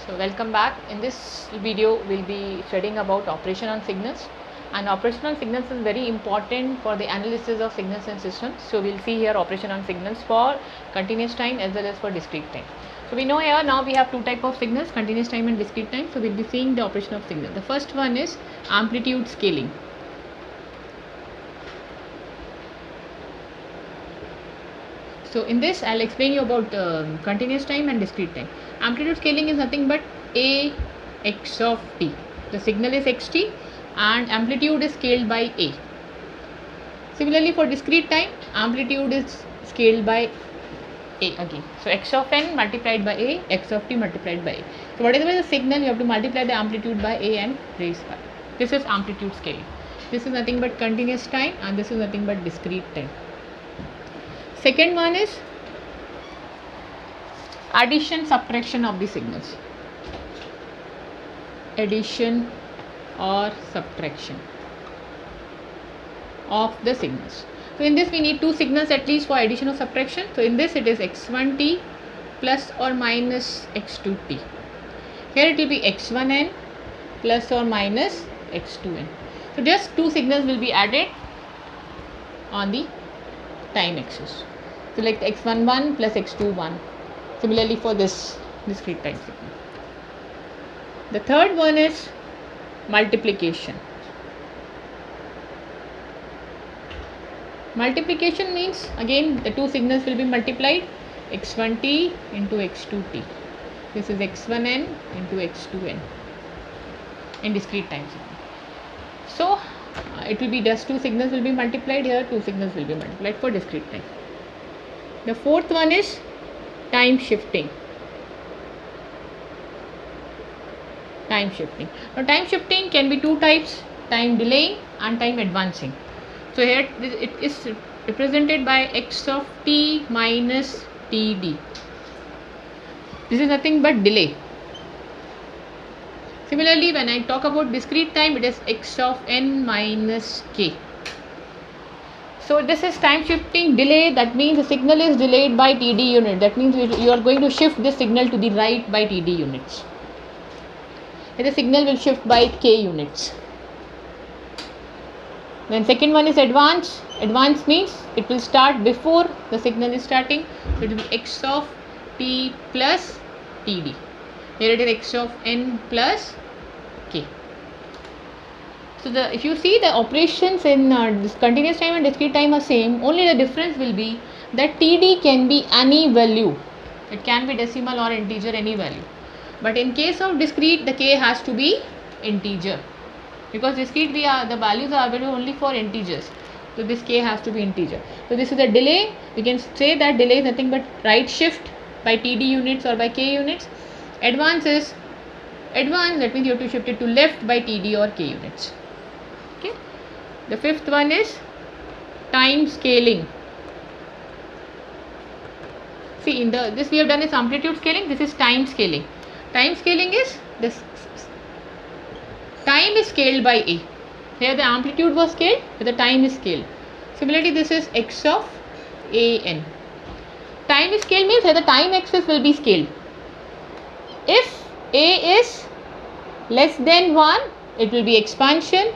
So welcome back. In this video we'll be studying about operation on signals, and operation on signals is very important for the analysis of signals and systems. So we'll see here operation on signals for continuous time as well as for discrete time. So we know here now we have two type of signals, continuous time and discrete time. So we'll be seeing the operation of signal. The first one is amplitude scaling. So in this I'll explain you about continuous time and discrete time. Amplitude scaling is nothing but a x of t. The signal is xt and amplitude is scaled by a. Similarly for discrete time, amplitude is scaled by a again. So x of n multiplied by a, x of t multiplied by a. So whatever the signal, you have to multiply the amplitude by a and raise by. This is amplitude scaling. This is nothing but continuous time and this is nothing but discrete time. Second one is addition subtraction of the signals. Addition or subtraction of the signals. So in this we need two signals at least for addition or subtraction. So in this it is x1t plus or minus x2t. Here it will be x1n plus or minus x2n. So just two signals will be added on the time axis. So like x11 plus x21. Similarly for this discrete time signal. The third one is multiplication. Multiplication means again the two signals will be multiplied, x1t into x2t. This is x1n into x2n in discrete time signal. So it will be just two signals will be multiplied here, two signals will be multiplied for discrete time. The fourth one is time shifting. Time shifting. Now time shifting can be two types, time delaying and time advancing. So here it is represented by x of t minus td. This is nothing but delay. Similarly, when I talk about discrete time, it is x of n minus k. So this is time shifting delay. That means the signal is delayed by td unit. That means you are going to shift this signal to the right by td units. And the signal will shift by k units. Then second one is advance. Advance means it will start before the signal is starting. So it will be x of t plus td. Here it is x of n plus k. So if you see the operations in this continuous time and discrete time are same, only the difference will be that td can be any value. It can be decimal or integer, any value. But in case of discrete, the k has to be integer. Because discrete the values are available only for integers. So this k has to be integer. So this is the delay. We can say that delay is nothing but right shift by td units or by k units. Advance is advance, that means you have to shift it to left by td or k units. Okay. The fifth one is time scaling. See in this we have done is amplitude scaling. This is time scaling. Time scaling is this. Time is scaled by a. Here the amplitude was scaled, but the time is scaled. Similarly, this is x of an. Time is scaled means here the time axis will be scaled. If a is less than 1, it will be expansion.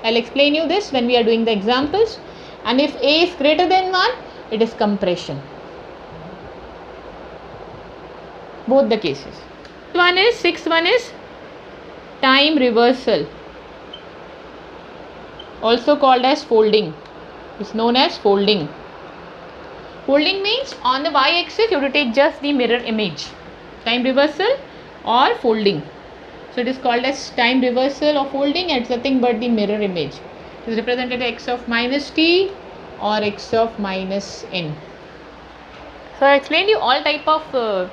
I'll explain you this when we are doing the examples. And if a is greater than 1, it is compression. Both the cases. Sixth one is time reversal, also called as folding. It's known as folding. Folding means on the y-axis you have to take just the mirror image. Time reversal or folding. So it is called as time reversal or folding, and it's nothing but the mirror image. It is represented as x of minus t or x of minus n. So I explained you all type of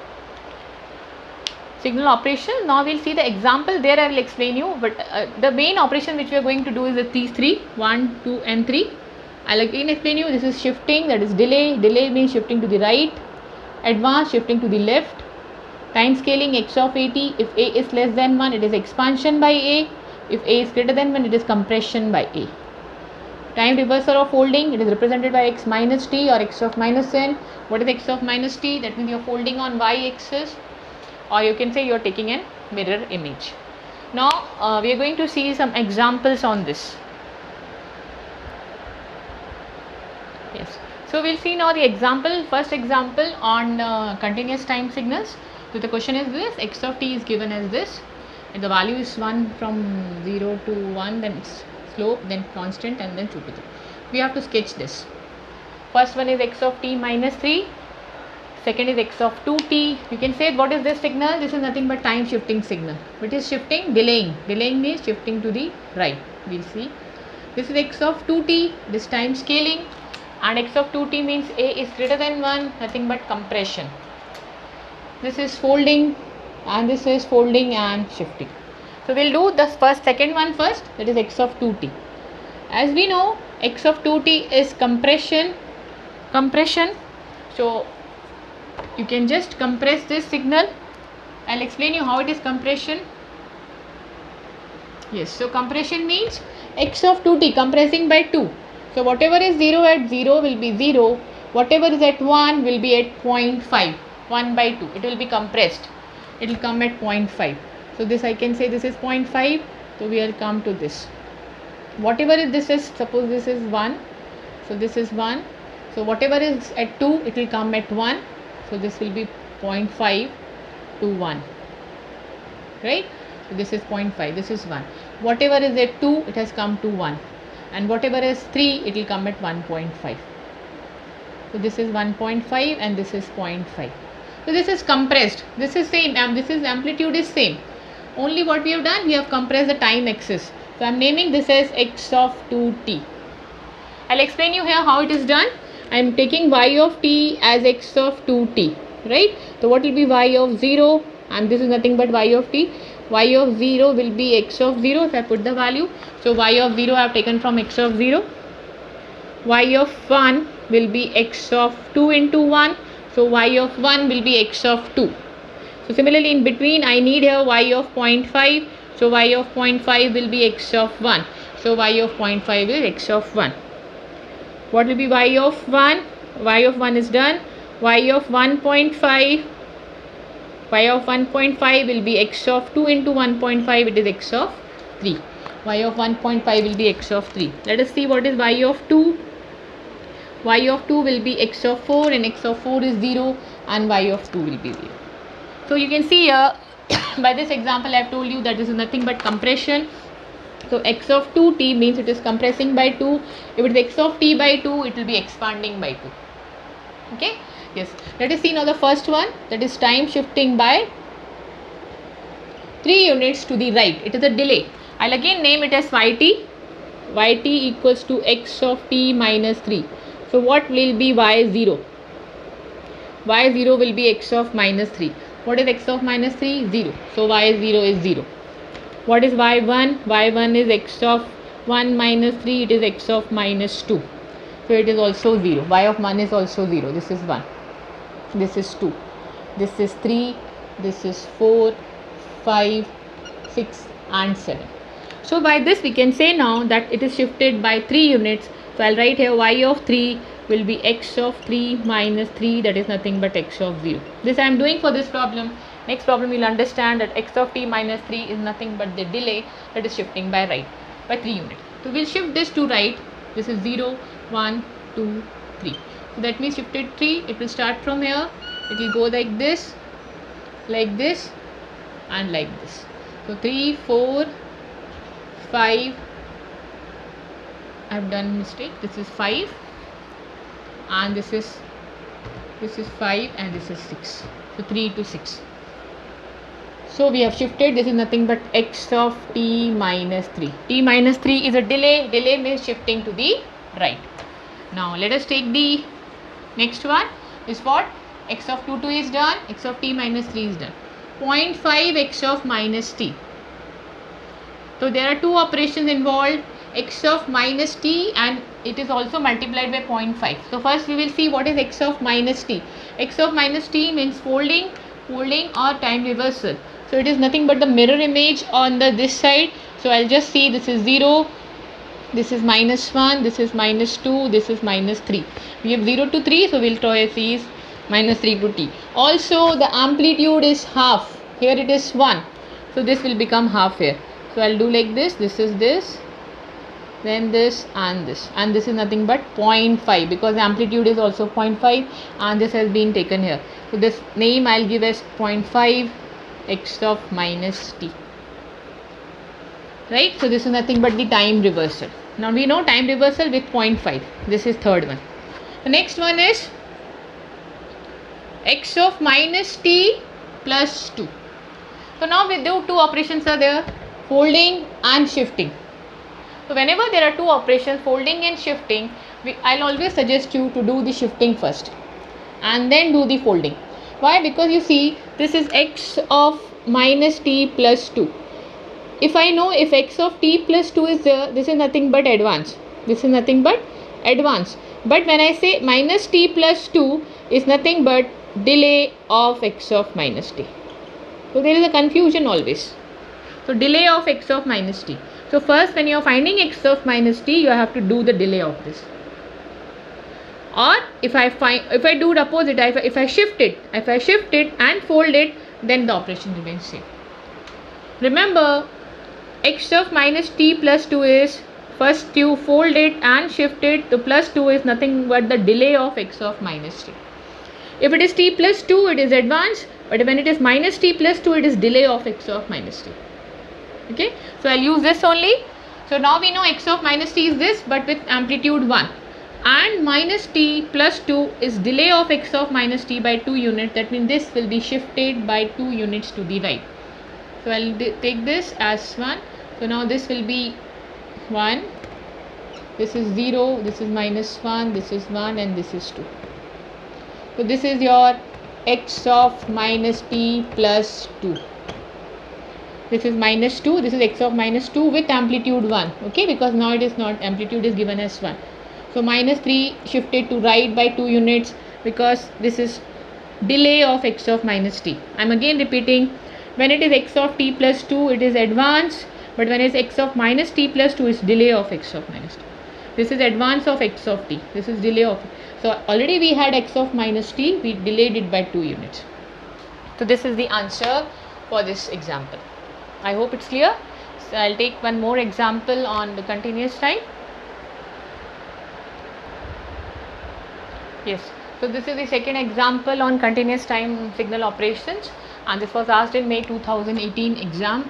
signal operation. Now we'll see the example. There I will explain you, but the main operation which we are going to do is these three, 1, 2 and 3. I'll again explain you. This is shifting, that is delay. Delay means shifting to the right. Advance, shifting to the left. Time scaling, x of at. If a is less than 1, it is expansion by a. If a is greater than 1, it is compression by a. Time reversal or folding, it is represented by x minus t or x of minus n. What is x of minus t? That means you are folding on y axis. or you can say you are taking a mirror image. Now we are going to see some examples on this. Yes, so we'll see now the example. First example on continuous time signals. So the question is this: x of t is given as this, and the value is 1 from 0 to 1, then slope, then constant, and then 2 to 3. We have to sketch this. First one is x of t minus 3. Second is x of 2t. You can say what is this signal? This is nothing but time shifting signal. It is shifting, delaying. Delaying means shifting to the right. We'll see. This is x of 2t. This time scaling. And x of 2t means a is greater than 1. Nothing but compression. This is folding. And this is folding and shifting. So we'll do the second one first. That is x of 2t. As we know, x of 2t is compression. So you can just compress this signal. I'll explain you how it is compression. Yes, so compression means x of 2t compressing by 2. So whatever is 0 at 0 will be 0. Whatever is at 1 will be at 0.5. 1 by 2. It will be compressed. It will come at 0.5. So this I can say this is 0.5. So we will come to this. Whatever is this is, suppose this is 1. So this is 1. So whatever is at 2, it will come at 1. So this will be 0.5 to 1. Right? So this is 0.5. This is 1. Whatever is at 2, it has come to 1. And whatever is 3, it will come at 1.5. So this is 1.5 and this is 0.5. So this is compressed. This is same. This is amplitude is same. Only what we have done, we have compressed the time axis. So I am naming this as x of 2t. I'll explain you here how it is done. I am taking y of t as x of 2t. Right? So what will be y of 0? And this is nothing but y of t. Y of 0 will be x of 0 if I put the value. So y of 0 I have taken from x of 0. Y of 1 will be x of 2 into 1. So y of 1 will be x of 2. So similarly in between I need here y of 0.5. So y of 0.5 will be x of 1. So y of 0.5 is x of 1. What will be y of 1? Y of 1 is done. Y of 1.5. Y of 1.5 will be x of 2 into 1.5. It is x of 3. Y of 1.5 will be x of 3. Let us see what is y of 2. Y of 2 will be x of 4 and x of 4 is 0 and y of 2 will be 0. So you can see here by this example I have told you that this is nothing but compression. So x of 2t means it is compressing by 2. If it is x of t by 2, it will be expanding by 2. Okay. Yes. Let us see now the first one, that is time shifting by 3 units to the right. It is a delay. I'll again name it as yt. Yt equals to x of t minus 3. So what will be y0? Y0 will be x of minus 3. What is x of minus 3? 0. So y0 is 0. What is y1? Y1 is x of 1 minus 3. It is x of minus 2. So it is also 0. Y of 1 is also 0. This is 1. This is 2. This is 3. This is 4, 5, 6 and 7. So by this we can say now that it is shifted by 3 units. So I'll write here y of 3 will be x of 3 minus 3, that is nothing but x of 0. This I am doing for this problem. Next problem you will understand that x of t minus 3 is nothing but the delay that is shifting by right by 3 units. So we'll shift this to right. This is 0, 1, 2, 3. So that means shifted 3. It will start from here. It will go like this and like this. So 3, 4, 5. I have done mistake. This is 5 and this is 5 and this is 6. So 3 to 6. So we have shifted. This is nothing but x of t minus 3. T minus 3 is a delay. Delay means shifting to the right. Now let us take the next one. Is what? X of 2 is done. X of t minus 3 is done. 0.5 x of minus t. So there are two operations involved. X of minus t and it is also multiplied by 0.5. So first we will see what is x of minus t. X of minus t means folding or time reversal. So it is nothing but the mirror image on this side. So I'll just see this is 0, this is minus 1, this is minus 2, this is minus 3. We have 0 to 3, so we'll try see is minus 3 to t. Also the amplitude is half. here it is 1, so this will become half here. So I'll do like this. This is this, then this, and this is nothing but 0.5 because the amplitude is also 0.5 and this has been taken here. So this name I'll give as 0.5 x of minus t, right? So this is nothing but the time reversal. Now we know time reversal with 0.5. This is third one. The next one is x of minus t plus 2. So now we do two operations are there, folding and shifting. So whenever there are two operations, folding and shifting, I'll always suggest you to do the shifting first and then do the folding. Why? Because you see this is x of minus t plus 2. If I know if x of t plus 2 is there, this is nothing but advance. This is nothing but advance. But when I say minus t plus 2 is nothing but delay of x of minus t. So there is a confusion always. So delay of x of minus t. So first when you are finding x of minus t, you have to do the delay of this. Or if I do the opposite, if I shift it and fold it, then the operation remains same. Remember, x of minus t plus 2 is first you fold it and shift it. The plus 2 is nothing but the delay of x of minus t. If it is t plus 2, it is advance, but when it is minus t plus 2, it is delay of x of minus t. Okay, so I'll use this only. So now we know x of minus t is this, but with amplitude 1, and minus t plus 2 is delay of x of minus t by 2 units. That means this will be shifted by 2 units to the right. So I'll take this as 1. So now this will be 1, this is 0, this is minus 1, this is 1, and this is 2. So this is your x of minus t plus 2. This is minus 2, this is x of minus 2 with amplitude 1. Okay, because now it is not, amplitude is given as 1. So minus 3 shifted to right by 2 units because this is delay of x of minus t. I am again repeating, when it is x of t plus 2, it is advance, but when it is x of minus t plus 2, is delay of x of minus t. This is advance of x of t, this is delay of. So already we had x of minus t, we delayed it by 2 units. So this is the answer for this example. I hope it's clear. So I'll take one more example on the continuous time. Yes, so this is the second example on continuous time signal operations, and this was asked in May 2018 exam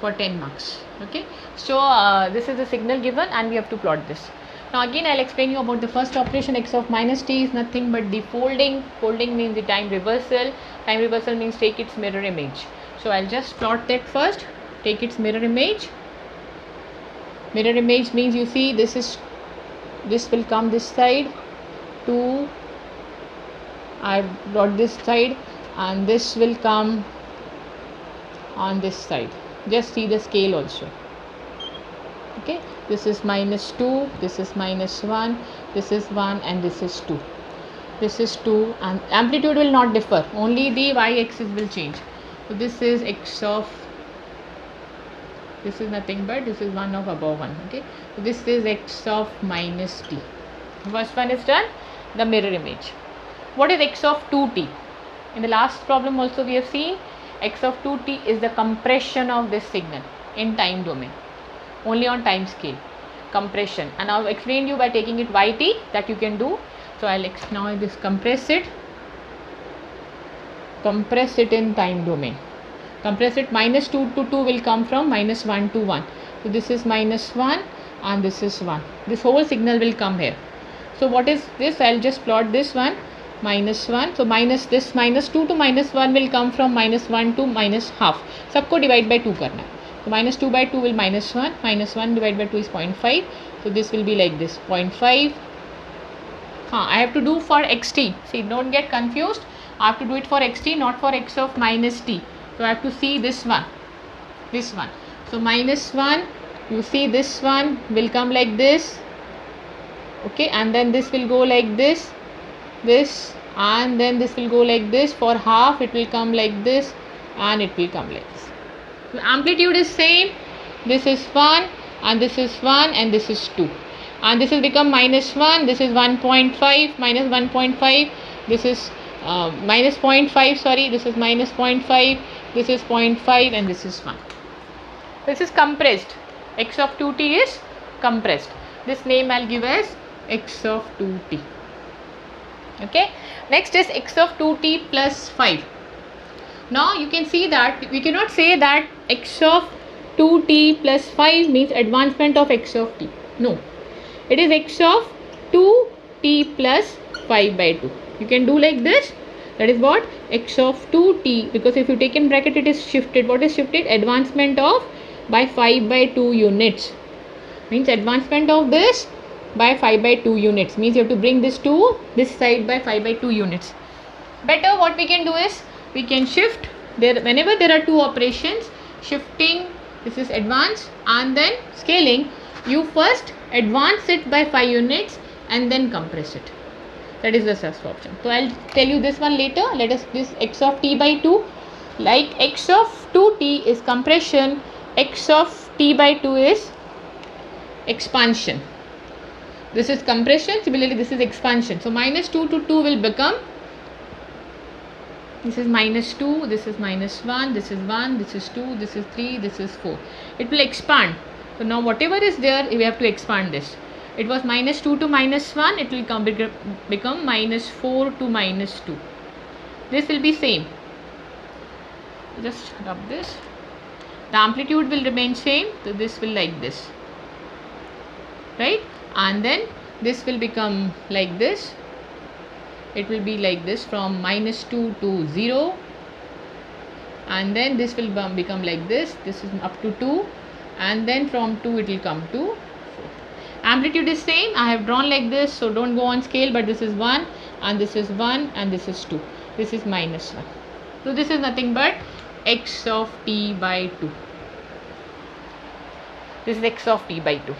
for 10 marks. Okay, so this is the signal given and we have to plot this. Now again I'll explain you about the first operation. X of minus t is nothing but the folding. Folding means the time reversal. Time reversal means take its mirror image. So I'll just plot that first. Take its mirror image. Mirror image means you see this will come this side to, I've brought this side, and this will come on this side. Just see the scale also. Okay, this is minus 2, this is minus 1, this is 1, and this is 2. This is 2, and amplitude will not differ, only the y-axis will change. So this is x of, this is nothing but this is 1 of above 1. Okay, so this is x of minus t. First one is done, the mirror image. What is x of 2t? In the last problem also we have seen x of 2t is the compression of this signal in time domain, only on time scale, compression. And I've explained you by taking it yt that you can do. So I'll now this compress it in time domain. Compress it, minus 2 to 2 will come from minus 1 to 1. So this is minus 1 and this is 1. This whole signal will come here. So what is this? I'll just plot this one, minus 1. So minus this minus 2 to minus 1 will come from minus 1 to minus half. सबको divide by 2 करना है. So minus 2 by 2 will minus 1. Minus 1 divided by 2 is 0.5. So this will be like this, 0.5. I have to do for xt. See, don't get confused. I have to do it for xt, not for x of minus t. So I have to see this one. So minus 1, you see this one will come like this. Okay, and then this will go like this, and then this will go like this. For half it will come like this, and it will come like this. The amplitude is same. This is 1 and this is 1 and this is 2, and this will become minus 1. This is 1.5 minus 1.5. This is minus 0.5, sorry, this is minus 0.5, this is 0.5, and this is 1. This is compressed. X of 2t is compressed. This name I'll give as x of 2t. Okay. Next is x of 2t plus 5. Now you can see that we cannot say that x of 2t plus 5 means advancement of x of t. No. It is x of 2t plus 5 by 2. You can do like this. That is what? X of 2t, because if you take in bracket it is shifted. What is shifted? Advancement of by 5 by 2 units. Means advancement of this by 5 by 2 units. Means you have to bring this to this side by 5 by 2 units. Better what we can do is we can shift there whenever there are two operations, shifting, this is advance, and then scaling. You first advance it by 5 units and then compress it. That is the first option. So I'll tell you this one later. Let us this x of t by 2. Like x of 2t is compression, x of t by 2 is expansion. This is compression, similarly this is expansion. So minus 2 to 2 will become, this is minus 2, this is minus 1, this is 1, this is 2, this is 3, this is 4. It will expand. So now whatever is there, we have to expand this. It was minus 2 to minus 1, it will become minus 4 to minus 2. This will be same. Just rub this. The amplitude will remain same, so this will like this. Right? And then this will become like this. It will be like this from minus 2 to 0. And then this will become like this. This is up to 2. And then from 2 it will come to 4. Amplitude is same. I have drawn like this, so don't go on scale, but this is 1 and this is 1 and this is 2. This is minus 1. So this is nothing but x of t by 2. This is x of t by 2.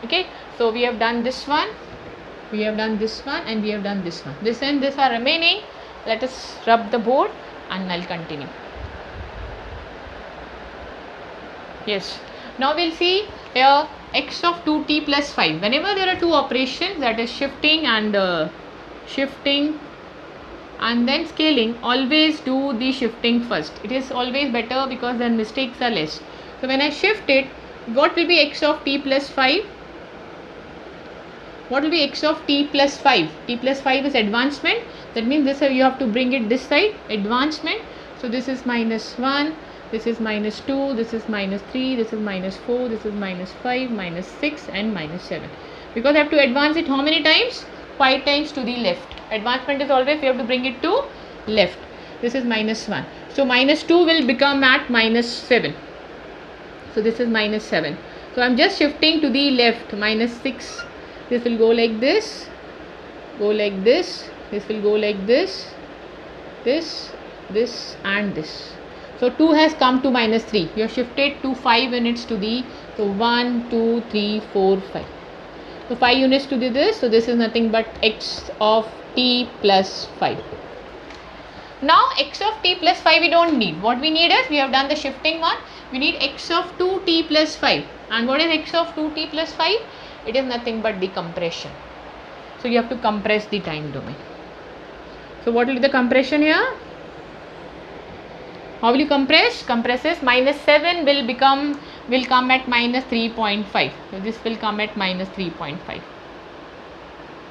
Okay, so we have done this one, we have done this one, and we have done this one. This and this are remaining. Let us rub the board and I'll continue. Yes, now we'll see here x of 2t plus 5. Whenever there are two operations, that is shifting and then scaling, always do the shifting first. It is always better because then mistakes are less. So when I shift it, what will be x of t plus 5? What will be x of t plus 5? T plus 5 is advancement. That means this you have to bring it this side, advancement. So this is minus 1, this is minus 2, this is minus 3, this is minus 4, this is minus 5, minus 6 and minus 7. Because I have to advance it how many times? 5 times to the left. Advancement is always we have to bring it to left. This is minus 1. So minus 2 will become at minus 7. So this is minus 7. So I am just shifting to the left, minus 6. This will go like this, go like this, this will go like this, this and this. So 2 has come to minus 3. You have shifted to 5 units to the, so 1, 2, 3, 4, 5. So 5 units to this, so this is nothing but x of t plus 5. Now x of t plus 5 we don't need. What we need is, we have done the shifting one, we need x of 2t plus 5. And what is x of 2t plus 5? It is nothing but the compression. So you have to compress the time domain. So what will be the compression here? How will you compress? Compresses minus 7 will come at minus 3.5. So this will come at minus 3.5.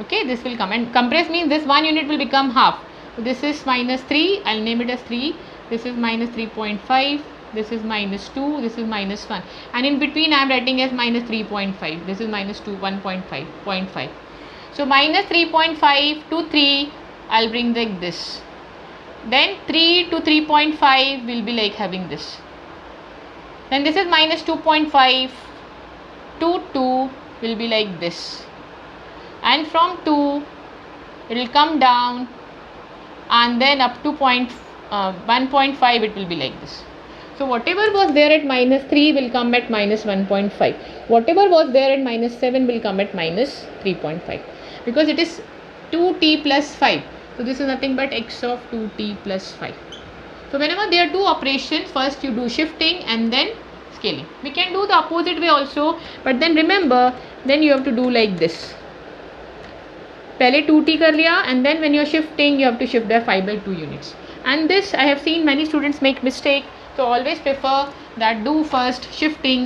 Okay, this will come, and compress means this 1 unit will become half. So this is minus 3. I'll name it as 3. This is minus 3.5. This is minus 2, this is minus 1, and in between I am writing as minus 3.5. This is minus 2, 1.5, 0.5. So minus 3.5 to 3, I'll bring like this. Then 3 to 3.5 will be like having this. Then this is minus 2.5 to 2 will be like this. And from 2, it will come down, and then up to 1.5 it will be like this. So whatever was there at minus 3 will come at minus 1.5. Whatever was there at minus 7 will come at minus 3.5. Because it is 2t plus 5. So this is nothing but x of 2t plus 5. So whenever there are two operations, first you do shifting and then scaling. We can do the opposite way also. But then remember, then you have to do like this. पहले 2t कर लिया and then when you're shifting you have to shift by 5/2 units. And this I have seen many students make mistake, so always prefer that do first shifting